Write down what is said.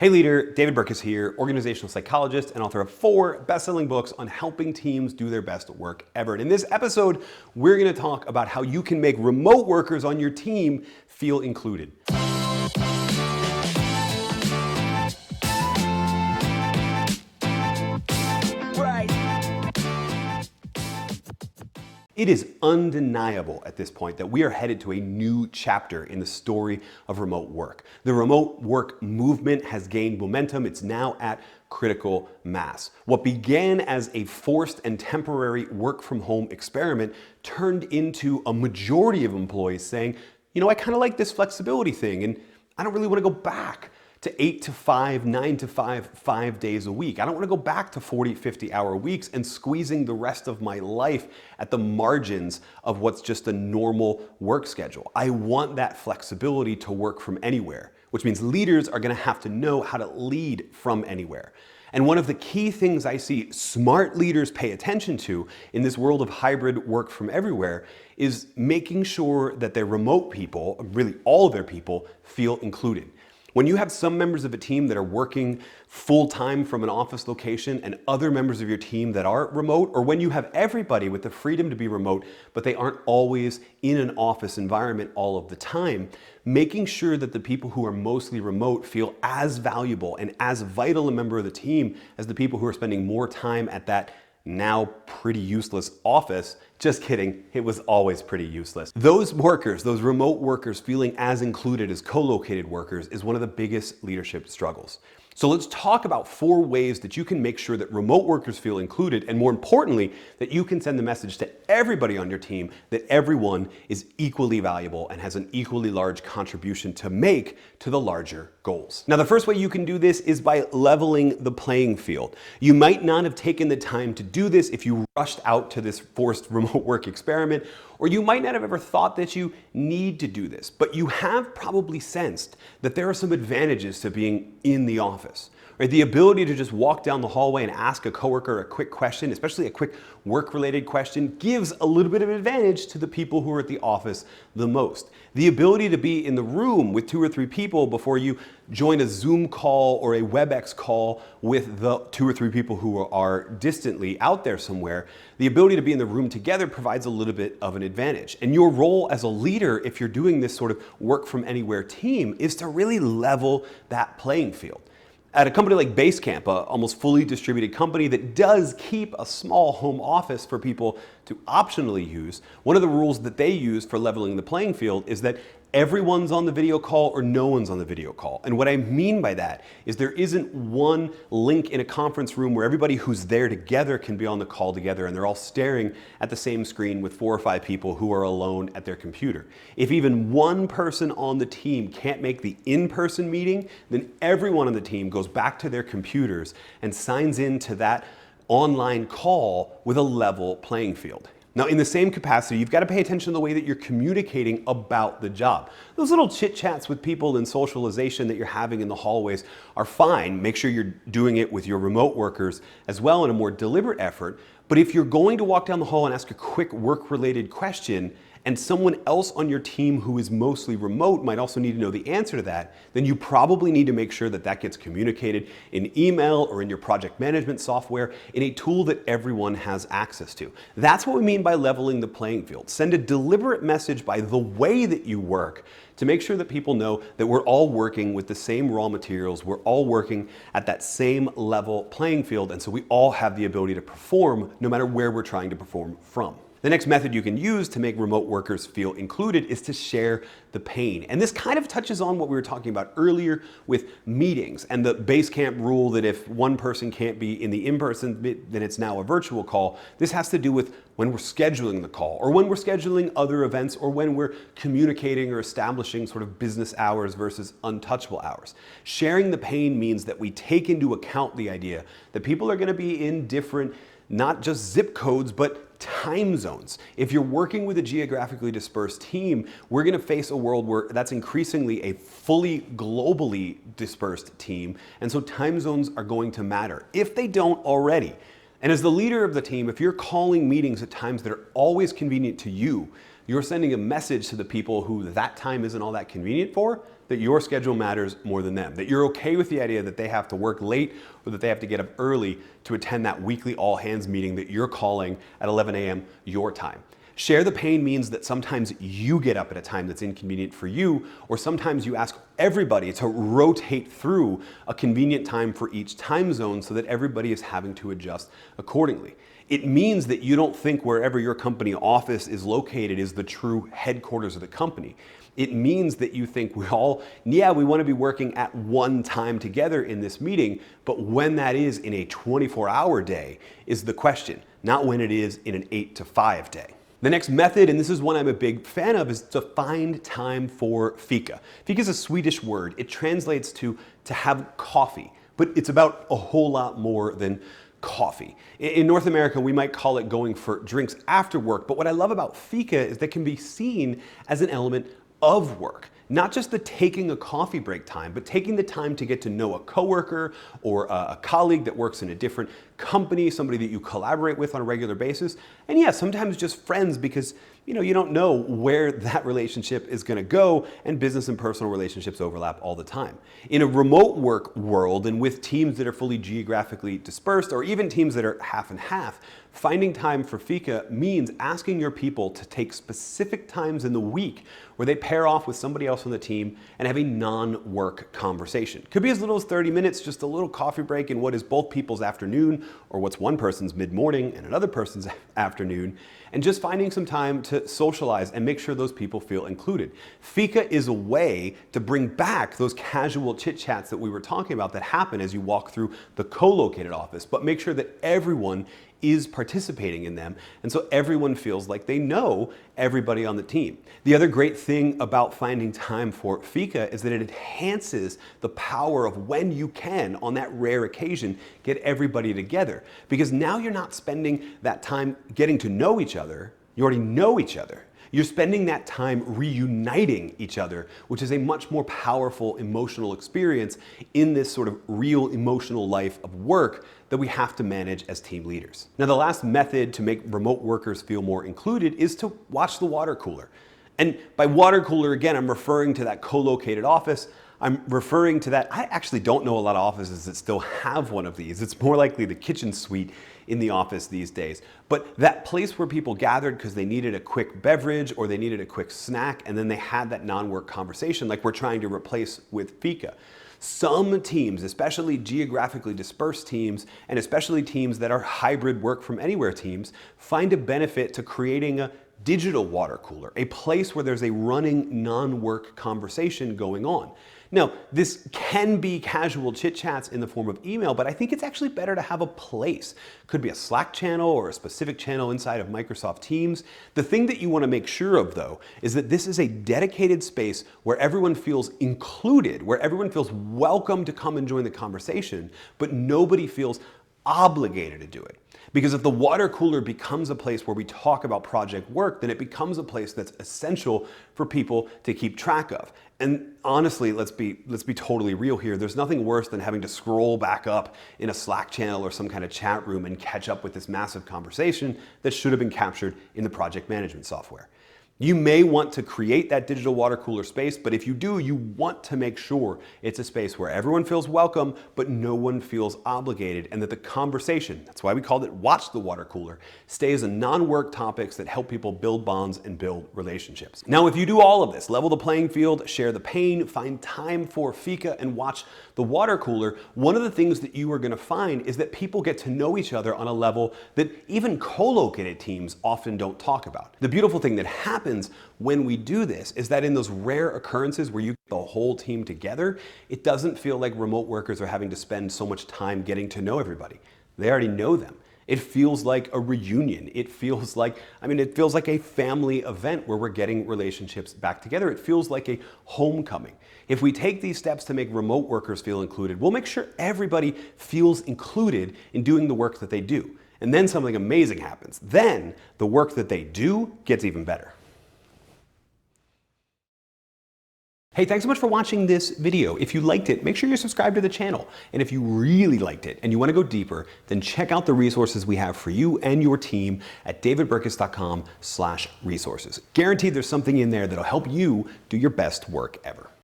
Hey leader, David Burkus here, organizational psychologist and author of 4 best-selling books on helping teams do their best work ever. And in this episode, we're going to talk about how you can make remote workers on your team feel included. It is undeniable at this point that we are headed to a new chapter in the story of remote work. The remote work movement has gained momentum. It's now at critical mass. What began as a forced and temporary work from home experiment turned into a majority of employees saying, you know, I kind of like this flexibility thing and I don't really want to go back to 8 to 5, 9 to 5, 5 days a week. I don't want to go back to 40, 50-hour weeks and squeezing the rest of my life at the margins of what's just a normal work schedule. I want that flexibility to work from anywhere, which means leaders are going to have to know how to lead from anywhere. And one of the key things I see smart leaders pay attention to in this world of hybrid work from everywhere is making sure that their remote people, really all of their people, feel included. When you have some members of a team that are working full-time from an office location and other members of your team that are remote, or when you have everybody with the freedom to be remote, but they aren't always in an office environment all of the time, making sure that the people who are mostly remote feel as valuable and as vital a member of the team as the people who are spending more time at that now pretty useless office. Just kidding, it was always pretty useless. Those workers, those remote workers feeling as included as co-located workers is one of the biggest leadership struggles. So let's talk about 4 ways that you can make sure that remote workers feel included, and more importantly, that you can send the message to everybody on your team that everyone is equally valuable and has an equally large contribution to make to the larger goals. Now, the first way you can do this is by leveling the playing field. You might not have taken the time to do this if you rushed out to this forced remote work experiment, or you might not have ever thought that you need to do this, but you have probably sensed that there are some advantages to being in the office. Right? The ability to just walk down the hallway and ask a coworker a quick question, especially a quick work-related question, gives a little bit of advantage to the people who are at the office the most. The ability to be in the room with 2 or 3 people before you join a Zoom call or a WebEx call with the 2 or 3 people who are distantly out there somewhere, the ability to be in the room together provides a little bit of an advantage. And your role as a leader, if you're doing this sort of work from anywhere team, is to really level that playing field. At a company like Basecamp, an almost fully distributed company that does keep a small home office for people to optionally use, one of the rules that they use for leveling the playing field is that everyone's on the video call or no one's on the video call. And what I mean by that is there isn't one link in a conference room where everybody who's there together can be on the call together and they're all staring at the same screen with 4 or 5 people who are alone at their computer. If even one person on the team can't make the in-person meeting, then everyone on the team goes back to their computers and signs into that online call with a level playing field. Now, in the same capacity, you've got to pay attention to the way that you're communicating about the job. Those little chit chats with people and socialization that you're having in the hallways are fine. Make sure you're doing it with your remote workers as well in a more deliberate effort. But if you're going to walk down the hall and ask a quick work-related question, and someone else on your team who is mostly remote might also need to know the answer to that, then you probably need to make sure that that gets communicated in email or in your project management software in a tool that everyone has access to. That's what we mean by leveling the playing field. Send a deliberate message by the way that you work to make sure that people know that we're all working with the same raw materials, we're all working at that same level playing field, and so we all have the ability to perform no matter where we're trying to perform from. The next method you can use to make remote workers feel included is to share the pain. And this kind of touches on what we were talking about earlier with meetings and the Basecamp rule that if one person can't be in the in-person, then it's now a virtual call. This has to do with when we're scheduling the call or when we're scheduling other events or when we're communicating or establishing sort of business hours versus untouchable hours. Sharing the pain means that we take into account the idea that people are going to be in different, not just zip codes, but time zones. If you're working with a geographically dispersed team, we're going to face a world where that's increasingly a fully globally dispersed team, and so time zones are going to matter if they don't already. And as the leader of the team, if you're calling meetings at times that are always convenient to you, you're sending a message to the people who that time isn't all that convenient for, that your schedule matters more than them, that you're okay with the idea that they have to work late or that they have to get up early to attend that weekly all hands meeting that you're calling at 11 a.m. your time. Share the pain means that sometimes you get up at a time that's inconvenient for you, or sometimes you ask everybody to rotate through a convenient time for each time zone so that everybody is having to adjust accordingly. It means that you don't think wherever your company office is located is the true headquarters of the company. It means that you think we want to be working at one time together in this meeting, but when that is in a 24-hour day is the question, not when it is in an 8 to 5 day. The next method, and this is one I'm a big fan of, is to find time for Fika. Fika is a Swedish word. It translates to have coffee, but it's about a whole lot more than coffee. In North America, we might call it going for drinks after work, but what I love about Fika is that it can be seen as an element of work. Not just the taking a coffee break time, but taking the time to get to know a coworker or a colleague that works in a different company, somebody that you collaborate with on a regular basis. And yeah, sometimes just friends because you don't know where that relationship is going to go, and business and personal relationships overlap all the time. In a remote work world and with teams that are fully geographically dispersed, or even teams that are half and half, finding time for Fika means asking your people to take specific times in the week where they pair off with somebody else on the team and have a non-work conversation. Could be as little as 30 minutes, just a little coffee break in what is both people's afternoon, or what's one person's mid-morning and another person's afternoon, and just finding some time to socialize and make sure those people feel included. Fika is a way to bring back those casual chit-chats that we were talking about that happen as you walk through the co-located office, but make sure that everyone is participating in them, and so everyone feels like they know everybody on the team. The other great thing about finding time for Fika is that it enhances the power of when you can, on that rare occasion, get everybody together. Because now you're not spending that time getting to know each other, you already know each other. You're spending that time reuniting each other, which is a much more powerful emotional experience in this sort of real emotional life of work that we have to manage as team leaders. Now, the last method to make remote workers feel more included is to watch the water cooler. And by water cooler, again, I'm referring to that co-located office. I'm referring to that, I actually don't know a lot of offices that still have one of these. It's more likely the kitchen suite in the office these days. But that place where people gathered because they needed a quick beverage or they needed a quick snack, and then they had that non-work conversation like we're trying to replace with Fika. Some teams, especially geographically dispersed teams, and especially teams that are hybrid work from anywhere teams, find a benefit to creating a digital water cooler, a place where there's a running non-work conversation going on. Now, this can be casual chit-chats in the form of email, but I think it's actually better to have a place. Could be a Slack channel or a specific channel inside of Microsoft Teams. The thing that you want to make sure of, though, is that this is a dedicated space where everyone feels included, where everyone feels welcome to come and join the conversation, but nobody feels obligated to do it. Because if the water cooler becomes a place where we talk about project work, then it becomes a place that's essential for people to keep track of. And honestly, let's be totally real here. There's nothing worse than having to scroll back up in a Slack channel or some kind of chat room and catch up with this massive conversation that should have been captured in the project management software. You may want to create that digital water cooler space, but if you do, you want to make sure it's a space where everyone feels welcome, but no one feels obligated, and that the conversation, that's why we called it Watch the Water Cooler, stays on non-work topics that help people build bonds and build relationships. Now, if you do all of this, level the playing field, share the pain, find time for Fika, and watch the water cooler, one of the things that you are going to find is that people get to know each other on a level that even co-located teams often don't talk about. The beautiful thing that happens when we do this is that in those rare occurrences where you get the whole team together, it doesn't feel like remote workers are having to spend so much time getting to know everybody. They already know them. It feels like a reunion. It feels like a family event where we're getting relationships back together. It feels like a homecoming. If we take these steps to make remote workers feel included, we'll make sure everybody feels included in doing the work that they do. And then something amazing happens. Then the work that they do gets even better. Hey, thanks so much for watching this video. If you liked it, make sure you're subscribed to the channel. And if you really liked it and you want to go deeper, then check out the resources we have for you and your team at davidburkus.com/resources. Guaranteed there's something in there that'll help you do your best work ever.